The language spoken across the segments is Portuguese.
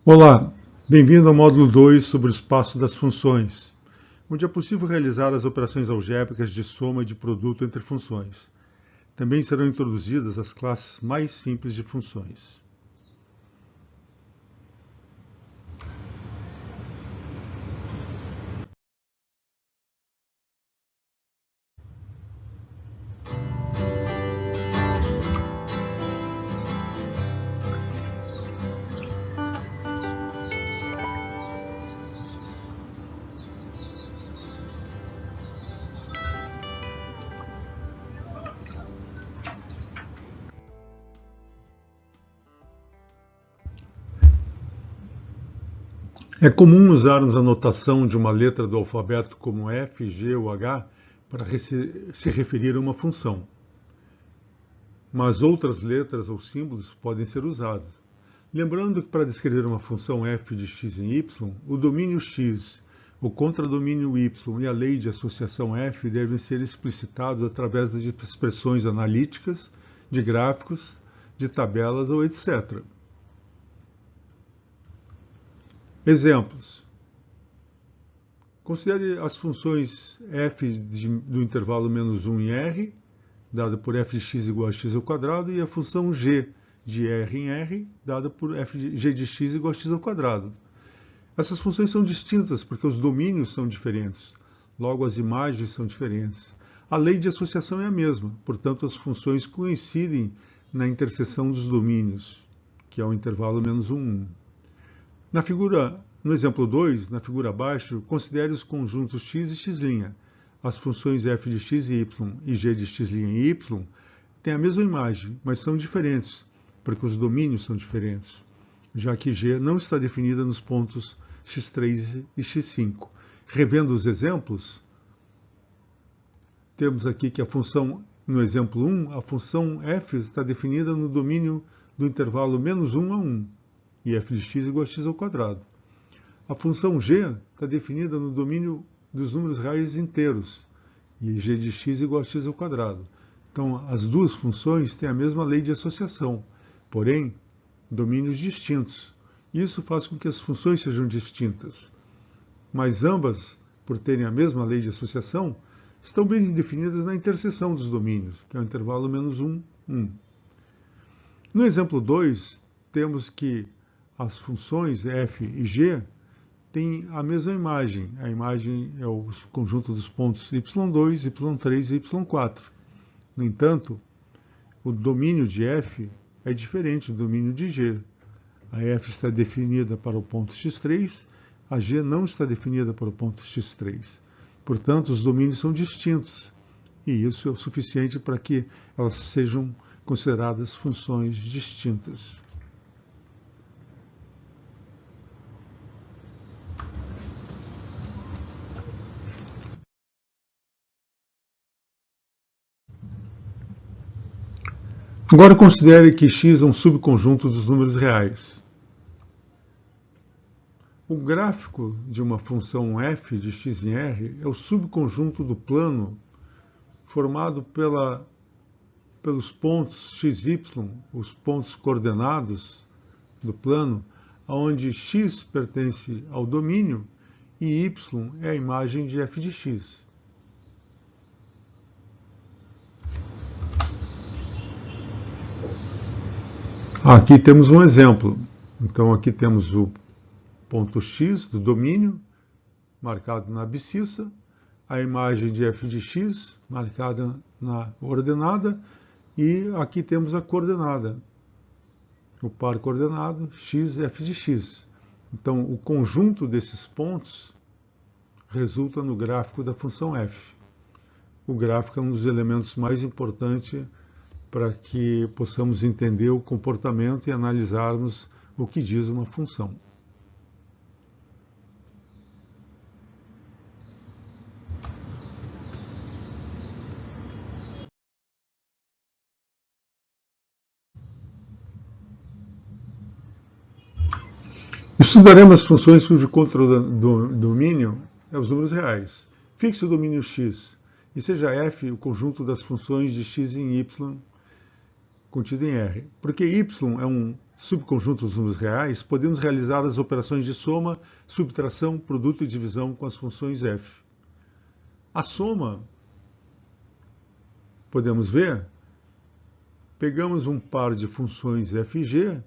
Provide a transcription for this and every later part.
Olá, bem-vindo ao módulo 2 sobre o espaço das funções, onde é possível realizar as operações algébricas de soma e de produto entre funções. Também serão introduzidas as classes mais simples de funções. É comum usarmos a notação de uma letra do alfabeto como F, G ou H para se referir a uma função. Mas outras letras ou símbolos podem ser usados. Lembrando que para descrever uma função f de x em y, o domínio x, o contradomínio y e a lei de associação f devem ser explicitados através de expressões analíticas, de gráficos, de tabelas ou etc. Exemplos. Considere as funções f do intervalo menos 1 em r, dada por f de x igual a x ao quadrado, e a função g de r em r, dada por g de x igual a x ao quadrado. Essas funções são distintas porque os domínios são diferentes, logo as imagens são diferentes. A lei de associação é a mesma, portanto as funções coincidem na interseção dos domínios, que é o intervalo menos 1, 1. No exemplo 2, na figura abaixo, considere os conjuntos x e x'. As funções f de x e y e g de x' e y têm a mesma imagem, mas são diferentes, porque os domínios são diferentes, já que g não está definida nos pontos x3 e x5. Revendo os exemplos, temos aqui que no exemplo 1, a função f está definida no domínio do intervalo menos 1 a 1, e f de x igual a x ao quadrado. A função g está definida no domínio dos números reais inteiros, e g de x igual a x ao quadrado. Então, as duas funções têm a mesma lei de associação, porém, domínios distintos. Isso faz com que as funções sejam distintas. Mas ambas, por terem a mesma lei de associação, estão bem definidas na interseção dos domínios, que é o intervalo menos 1, 1. No exemplo 2, temos que as funções f e g têm a mesma imagem. A imagem é o conjunto dos pontos y2, y3 e y4. No entanto, o domínio de f é diferente do domínio de g. A f está definida para o ponto x3, a g não está definida para o ponto x3. Portanto, os domínios são distintos, e isso é o suficiente para que elas sejam consideradas funções distintas. Agora considere que x é um subconjunto dos números reais. O gráfico de uma função f de x em r é o subconjunto do plano formado pelos pontos x, y, os pontos coordenados do plano, onde x pertence ao domínio e y é a imagem de f de x. Aqui temos um exemplo. Então aqui temos o ponto x do domínio, marcado na abscissa, a imagem de f de x, marcada na ordenada, e aqui temos a coordenada, o par coordenado x, f de x. Então o conjunto desses pontos resulta no gráfico da função f. O gráfico é um dos elementos mais importantes para que possamos entender o comportamento e analisarmos o que diz uma função. Estudaremos as funções cujo contradomínio é os números reais. Fixe o domínio x e seja f o conjunto das funções de x em y contido em R. Porque y é um subconjunto dos números reais, podemos realizar as operações de soma, subtração, produto e divisão com as funções f. A soma, podemos ver, pegamos um par de funções f e g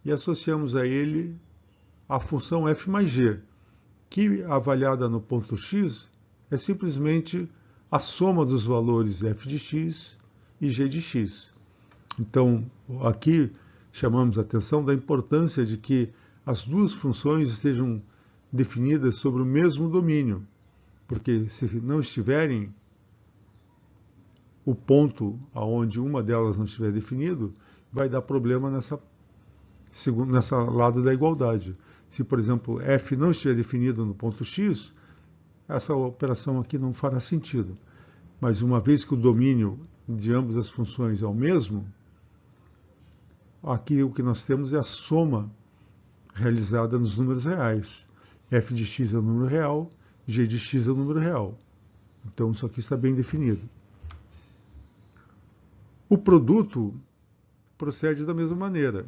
e associamos a ele a função f mais g, que avaliada no ponto x é simplesmente a soma dos valores f de x e g de x. Então, aqui chamamos a atenção da importância de que as duas funções estejam definidas sobre o mesmo domínio, porque se não estiverem, o ponto aonde uma delas não estiver definido vai dar problema nessa lado da igualdade. Se, por exemplo, f não estiver definido no ponto x, essa operação aqui não fará sentido. Mas uma vez que o domínio de ambas as funções é o mesmo, aqui o que nós temos é a soma realizada nos números reais. F de x é o número real, g de x é o número real. Então isso aqui está bem definido. O produto procede da mesma maneira.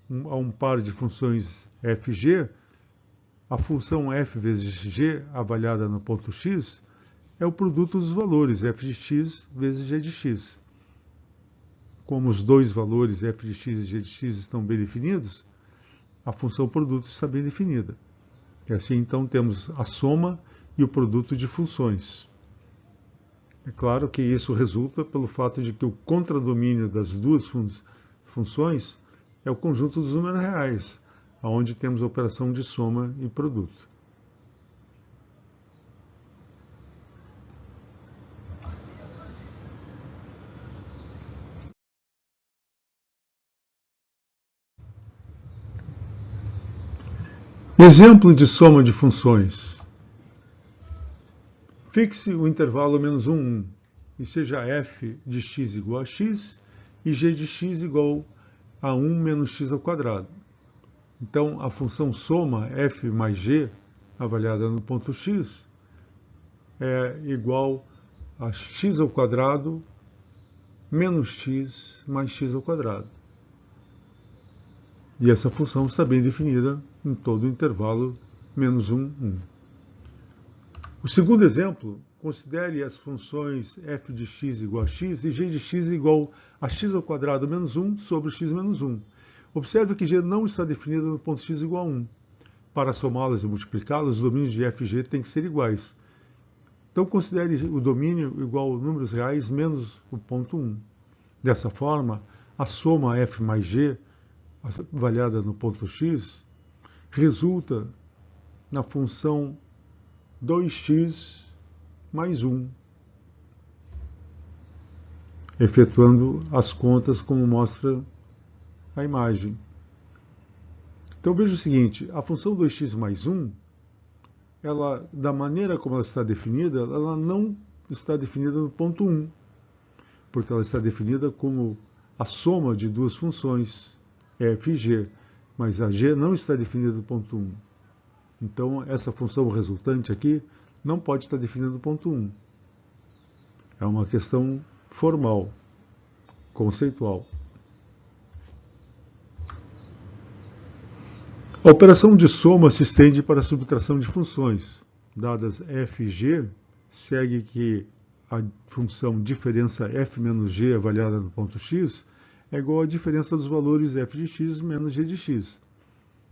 A um par de funções f e g, a função f vezes g avaliada no ponto x é o produto dos valores f de x vezes g de x. Como os dois valores f de x e g de x estão bem definidos, a função produto está bem definida. E assim, então, temos a soma e o produto de funções. É claro que isso resulta pelo fato de que o contradomínio das duas funções é o conjunto dos números reais, onde temos a operação de soma e produto. Exemplo de soma de funções. Fixe o intervalo menos 1, 1, e seja f de x igual a x e g de x igual a 1 menos x ao quadrado. Então, a função soma f mais g, avaliada no ponto x, é igual a x ao quadrado menos x mais x ao quadrado. E essa função está bem definida em todo o intervalo menos 1, 1. O segundo exemplo, considere as funções f de x igual a x e g de x igual a x ao quadrado menos 1 sobre x menos 1. Observe que g não está definida no ponto x igual a 1. Para somá-las e multiplicá-las, os domínios de f e g têm que ser iguais. Então, considere o domínio igual a números reais menos o ponto 1. Dessa forma, a soma f mais g, avaliada no ponto x, resulta na função 2x mais 1, efetuando as contas como mostra a imagem. Então veja o seguinte, a função 2x mais 1, ela, da maneira como ela está definida, ela não está definida no ponto 1, porque ela está definida como a soma de duas funções, f e g, mas a g não está definida no ponto 1. Então, essa função resultante aqui não pode estar definida no ponto 1. É uma questão formal, conceitual. A operação de soma se estende para a subtração de funções. Dadas f e g, segue que a função diferença f menos g avaliada no ponto x é igual à diferença dos valores f de x menos g de x.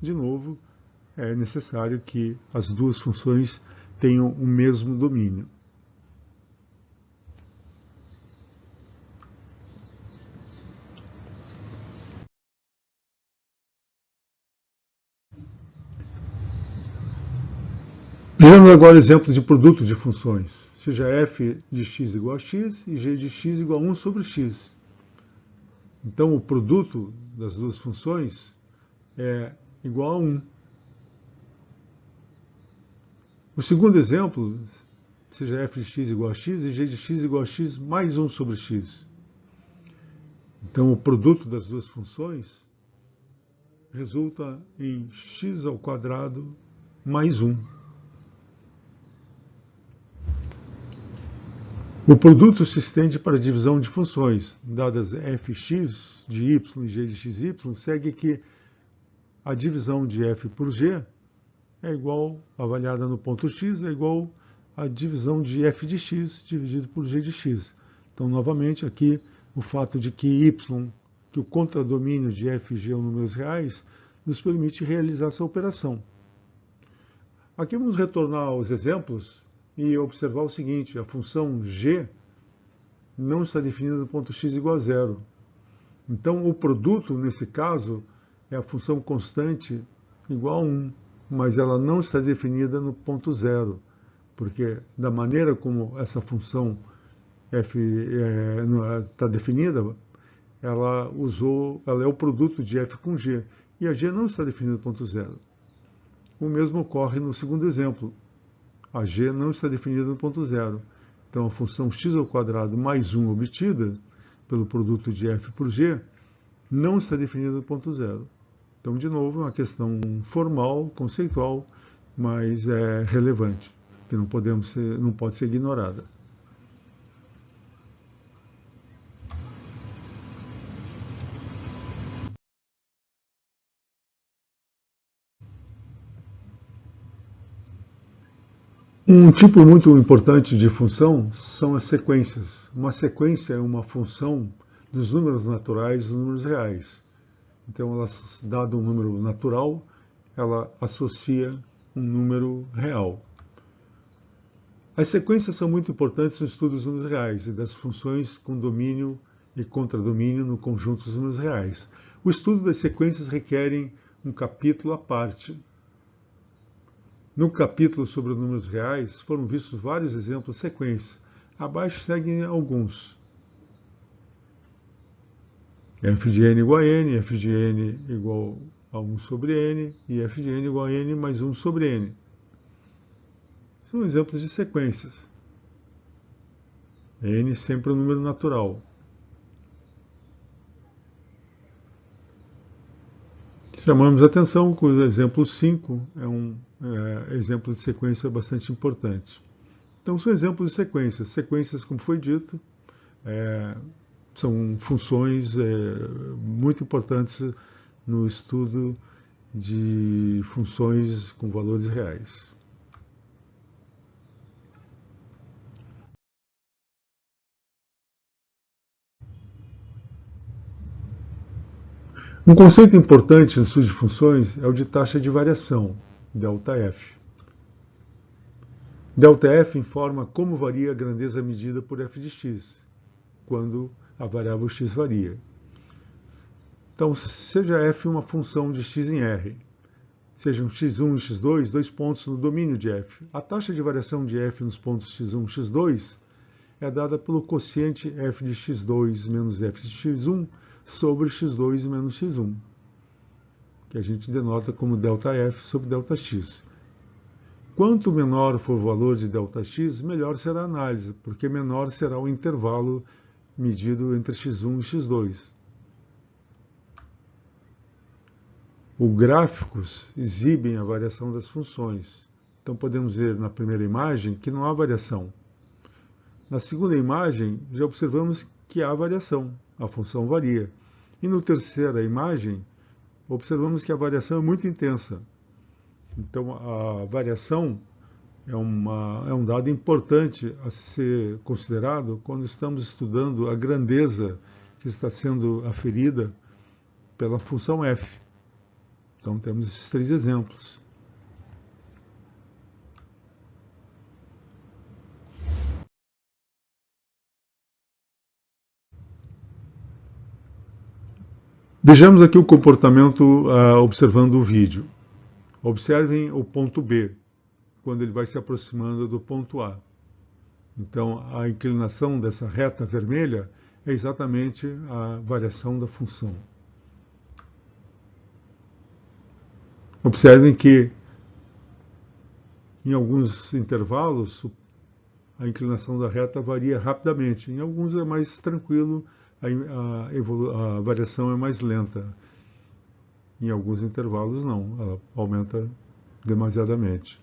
De novo, é necessário que as duas funções tenham o mesmo domínio. Vejamos agora exemplos de produto de funções. Seja f de x igual a x e g de x igual a 1 sobre x. Então, o produto das duas funções é igual a 1. O segundo exemplo, seja f de x igual a x e g de x igual a x mais 1 sobre x. Então, o produto das duas funções resulta em x ao quadrado mais 1. O produto se estende para a divisão de funções. Dadas fx de y e g de xy, segue que a divisão de f por g é igual, avaliada no ponto x, é igual a divisão de f de x dividido por g de x. Então, novamente, aqui, o fato de que que o contradomínio de f e g são números reais, nos permite realizar essa operação. Aqui vamos retornar aos exemplos e observar o seguinte: a função g não está definida no ponto x igual a zero. Então, o produto, nesse caso, é a função constante igual a 1, mas ela não está definida no ponto zero, porque da maneira como essa função f está definida, ela é o produto de f com g, e a g não está definida no ponto zero. O mesmo ocorre no segundo exemplo. A g não está definida no ponto zero. Então, a função x ao quadrado mais 1 obtida pelo produto de f por g não está definida no ponto zero. Então, de novo, é uma questão formal, conceitual, mas é relevante, que não pode ser ignorada. Um tipo muito importante de função são as sequências. Uma sequência é uma função dos números naturais e dos números reais. Então, dado um número natural, ela associa um número real. As sequências são muito importantes no estudo dos números reais e das funções com domínio e contradomínio no conjunto dos números reais. O estudo das sequências requer um capítulo à parte. No capítulo sobre os números reais, foram vistos vários exemplos de sequências. Abaixo seguem alguns. F de n igual a n, f de n igual a 1 sobre n, e f de n igual a n mais 1 sobre n. São exemplos de sequências. N sempre é um número natural. Chamamos a atenção que o exemplo 5 é um exemplo de sequência bastante importante. Então, são exemplos de sequências. Sequências, como foi dito, são funções muito importantes no estudo de funções com valores reais. Um conceito importante no estudo de funções é o de taxa de variação, ΔF. ΔF informa como varia a grandeza medida por f de x, quando a variável x varia. Então, seja f uma função de x em R, sejam x1 e x2, dois pontos no domínio de f. A taxa de variação de f nos pontos x1 e x2 é dada pelo quociente f de x2 menos f de x1 sobre x2 menos x1, que a gente denota como ΔF sobre ΔX. Quanto menor for o valor de ΔX, melhor será a análise, porque menor será o intervalo medido entre x1 e x2. Os gráficos exibem a variação das funções. Então, podemos ver na primeira imagem que não há variação. Na segunda imagem, já observamos que há variação, a função varia. E na terceira imagem, observamos que a variação é muito intensa. Então, a variação é um dado importante a ser considerado quando estamos estudando a grandeza que está sendo aferida pela função f. Então, temos esses três exemplos. Vejamos aqui o comportamento observando o vídeo. Observem o ponto B, quando ele vai se aproximando do ponto A. Então, a inclinação dessa reta vermelha é exatamente a variação da função. Observem que, em alguns intervalos, a inclinação da reta varia rapidamente. Em alguns é mais tranquilo, a variação é mais lenta. Em alguns intervalos, não, ela aumenta demasiadamente.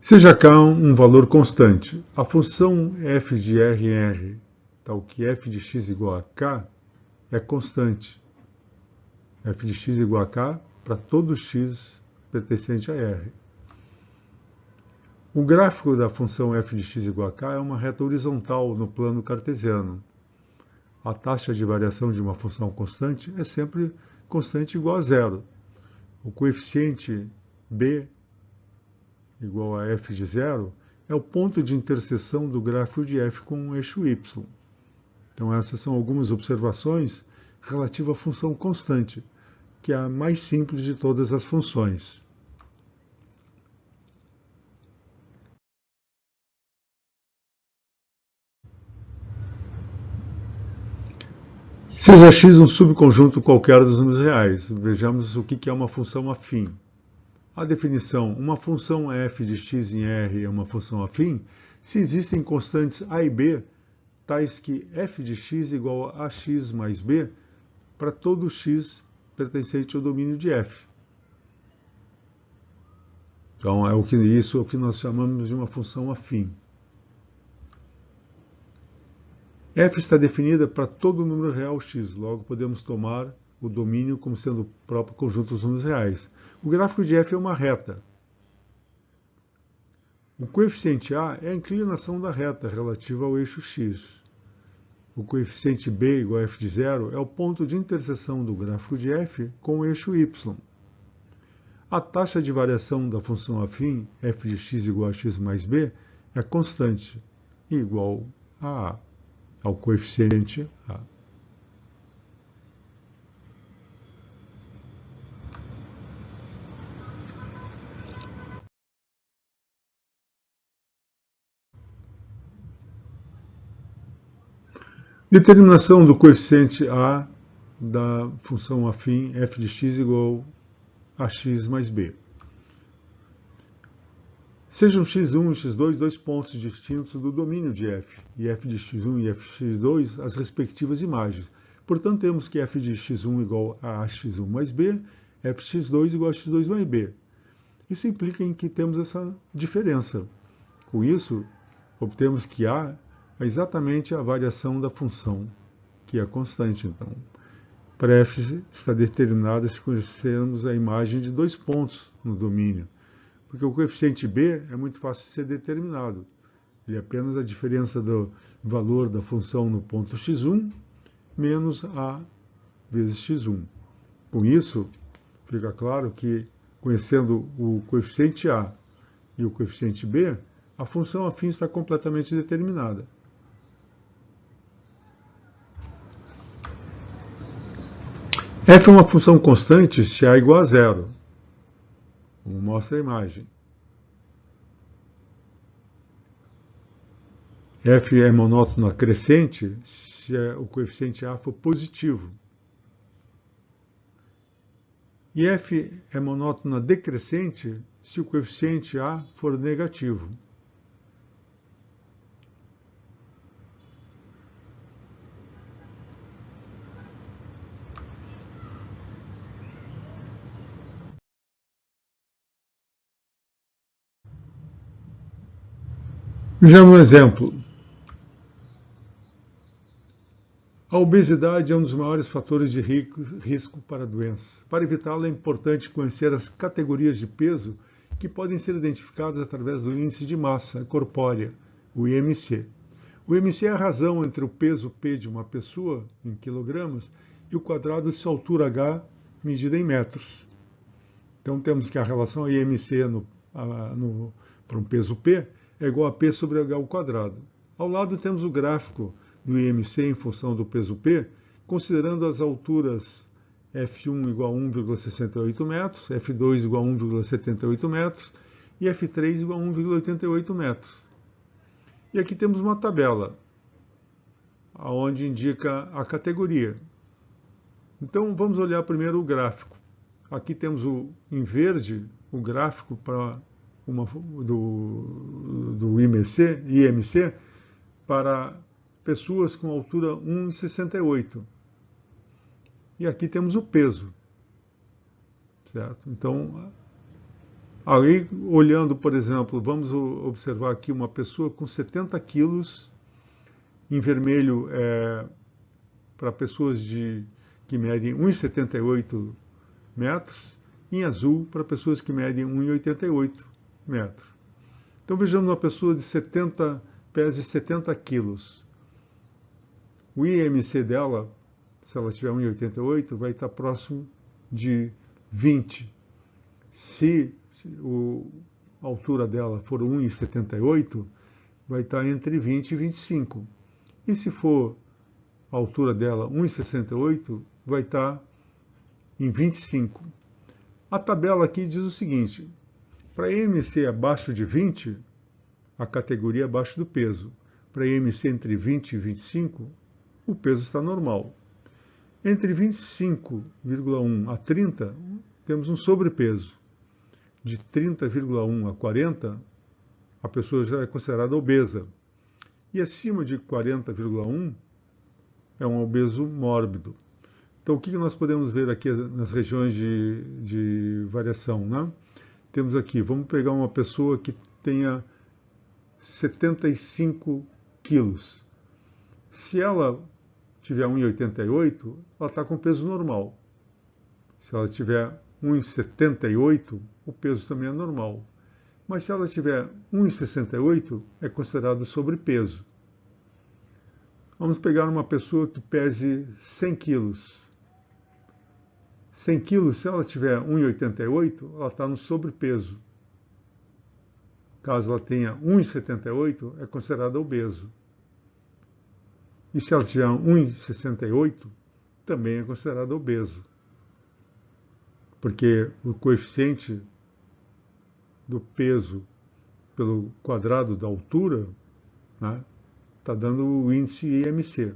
Seja k um valor constante. A função f de r em R, tal que f de x igual a k, é constante. F de x igual a k para todo x pertencente a R. O gráfico da função f de x igual a k é uma reta horizontal no plano cartesiano. A taxa de variação de uma função constante é sempre constante igual a zero. O coeficiente b igual a f de zero é o ponto de interseção do gráfico de f com o eixo y. Então essas são algumas observações relativas à função constante, que é a mais simples de todas as funções. Seja x um subconjunto qualquer dos números reais. Vejamos o que é uma função afim. A definição: uma função f de x em R é uma função afim se existem constantes a e b, tais que f de x igual a x mais b para todo x pertencente ao domínio de f. Então, isso é o que nós chamamos de uma função afim. F está definida para todo número real x, logo podemos tomar o domínio como sendo o próprio conjunto dos números reais. O gráfico de f é uma reta. O coeficiente a é a inclinação da reta relativa ao eixo x. O coeficiente b igual a f de zero é o ponto de interseção do gráfico de f com o eixo y. A taxa de variação da função afim, f de x igual a x mais b, é constante, igual a ao coeficiente a. Determinação do coeficiente a da função afim f de x igual a x mais b. Sejam x1 e x2 dois pontos distintos do domínio de f, e f de x1 e f de x2 as respectivas imagens. Portanto, temos que f de x1 igual a x1 mais b, f de x2 igual a x2 mais b. Isso implica em que temos essa diferença. Com isso, obtemos que a é exatamente a variação da função, que é constante. Então, para f está determinada se conhecermos a imagem de dois pontos no domínio, porque o coeficiente b é muito fácil de ser determinado. Ele é apenas a diferença do valor da função no ponto x1 menos a vezes x1. Com isso, fica claro que, conhecendo o coeficiente a e o coeficiente b, a função afim está completamente determinada. F é uma função constante se a igual a zero, como mostra a imagem. F é monótona crescente se o coeficiente a for positivo. E f é monótona decrescente se o coeficiente a for negativo. Vejamos um exemplo. A obesidade é um dos maiores fatores de risco para doenças. Para evitá-la, é importante conhecer as categorias de peso que podem ser identificadas através do índice de massa corpórea, o IMC. O IMC é a razão entre o peso P de uma pessoa, em quilogramas, e o quadrado de sua altura H, medida em metros. Então, temos que a relação IMC para um peso P é igual a P sobre H ao quadrado. Ao lado temos o gráfico do IMC em função do peso P, considerando as alturas F1 igual a 1,68 metros, F2 igual a 1,78 metros e F3 igual a 1,88 metros. E aqui temos uma tabela, onde indica a categoria. Então, vamos olhar primeiro o gráfico. Aqui temos em verde o gráfico do IMC para pessoas com altura 1,68. E aqui temos o peso, certo? Então, Aí, olhando, por exemplo, vamos observar aqui uma pessoa com 70 quilos, em vermelho para pessoas que medem 1,78 metros, em azul para pessoas que medem 1,88 metros. Então vejamos uma pessoa de 70, pesa 70 quilos. O IMC dela, se ela tiver 1,88, vai estar próximo de 20. Se a altura dela for 1,78, vai estar entre 20 e 25. E se for a altura dela 1,68, vai estar em 25. A tabela aqui diz o seguinte: para IMC abaixo de 20, a categoria é abaixo do peso. Para IMC entre 20 e 25, o peso está normal. Entre 25,1 a 30, temos um sobrepeso. De 30,1 a 40, a pessoa já é considerada obesa. E acima de 40,1 é um obeso mórbido. Então, o que nós podemos ver aqui nas regiões de variação, né? Temos aqui, vamos pegar uma pessoa que tenha 75 quilos. Se ela tiver 1,88, ela está com peso normal. Se ela tiver 1,78, o peso também é normal. Mas se ela tiver 1,68, é considerado sobrepeso. Vamos pegar uma pessoa que pese 100 quilos. 100 quilos, se ela tiver 1,88, ela está no sobrepeso. Caso ela tenha 1,78, é considerada obeso. E se ela tiver 1,68, também é considerada obeso. Porque o coeficiente do peso pelo quadrado da altura, né, está dando o índice IMC.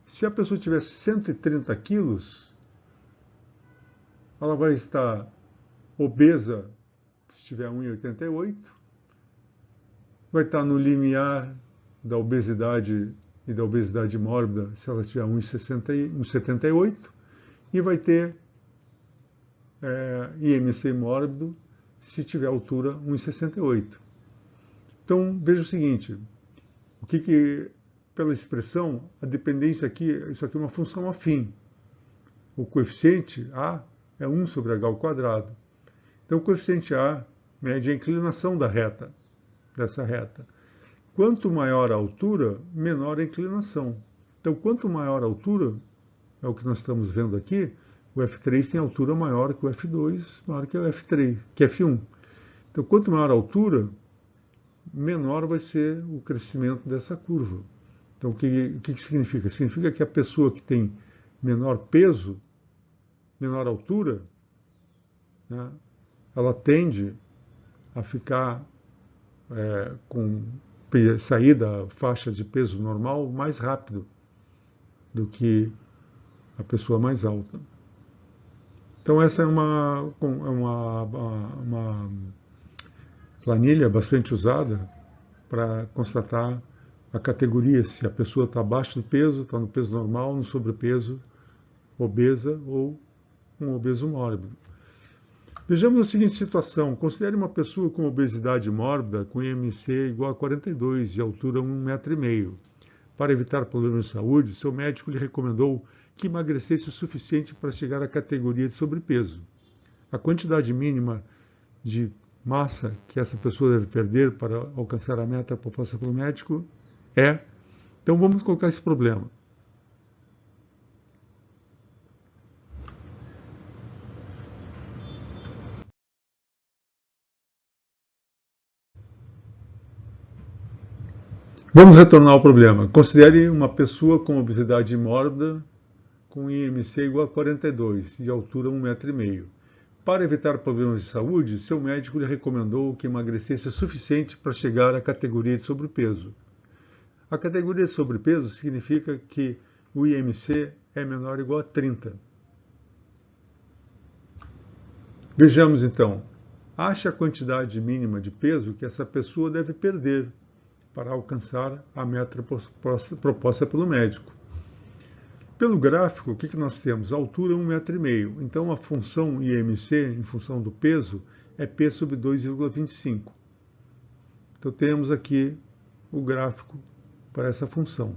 Se a pessoa tiver 130 quilos, ela vai estar obesa se tiver 1,88, vai estar no limiar da obesidade e da obesidade mórbida se ela tiver 1,78 e vai ter IMC mórbido se tiver altura 1,68. Então, veja o seguinte, pela expressão, a dependência aqui, isso aqui é uma função afim. O coeficiente A é 1 sobre h ao quadrado. Então, o coeficiente A mede a inclinação dessa reta. Quanto maior a altura, menor a inclinação. Então, quanto maior a altura, é o que nós estamos vendo aqui, o F3 tem altura maior que o F2, maior que o F3, que F1. Então, quanto maior a altura, menor vai ser o crescimento dessa curva. Então, o que significa? Significa que a pessoa que tem menor peso, menor altura, né, ela tende a ficar sair da faixa de peso normal mais rápido do que a pessoa mais alta. Então, essa é uma planilha bastante usada para constatar a categoria, se a pessoa está abaixo do peso, está no peso normal, no sobrepeso, obesa ou um obeso mórbido. Vejamos a seguinte situação. Considere uma pessoa com obesidade mórbida com IMC igual a 42 e altura 1,5 m. Para evitar problemas de saúde, seu médico lhe recomendou que emagrecesse o suficiente para chegar à categoria de sobrepeso. A quantidade mínima de massa que essa pessoa deve perder para alcançar a meta proposta pelo médico é... Então vamos colocar esse problema. Vamos retornar ao problema. Considere uma pessoa com obesidade mórbida com IMC igual a 42 e altura 1,5 m. Para evitar problemas de saúde, seu médico lhe recomendou que emagrecesse o suficiente para chegar à categoria de sobrepeso. A categoria de sobrepeso significa que o IMC é menor ou igual a 30. Vejamos então. Ache a quantidade mínima de peso que essa pessoa deve perder para alcançar a meta proposta pelo médico. Pelo gráfico, o que nós temos? A altura 1,5 m. Então, a função IMC, em função do peso, é P sobre 2,25. Então, temos aqui o gráfico para essa função.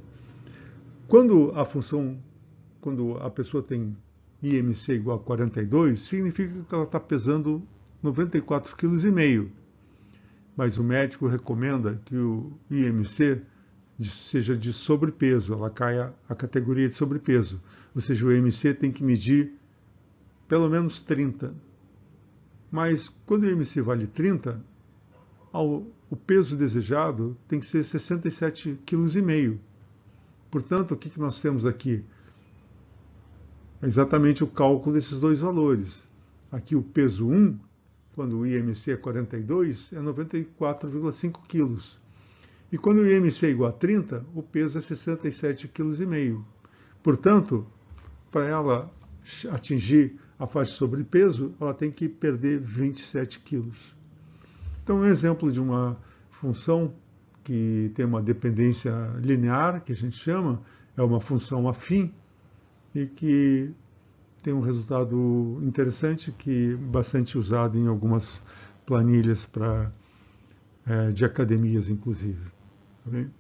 Quando a pessoa tem IMC igual a 42, significa que ela está pesando 94,5 kg. Mas o médico recomenda que o IMC seja de sobrepeso, ela caia a categoria de sobrepeso. Ou seja, o IMC tem que medir pelo menos 30. Mas quando o IMC vale 30, o peso desejado tem que ser 67,5 kg. Portanto, o que nós temos aqui? É exatamente o cálculo desses dois valores. Aqui o peso 1, quando o IMC é 42, é 94,5 kg. E quando o IMC é igual a 30, o peso é 67,5 kg. Portanto, para ela atingir a faixa de sobrepeso, ela tem que perder 27 kg. Então, um exemplo de uma função que tem uma dependência linear, que a gente chama, é uma função afim, e que tem um resultado interessante, que é bastante usado em algumas planilhas de academias, inclusive. Tá bem?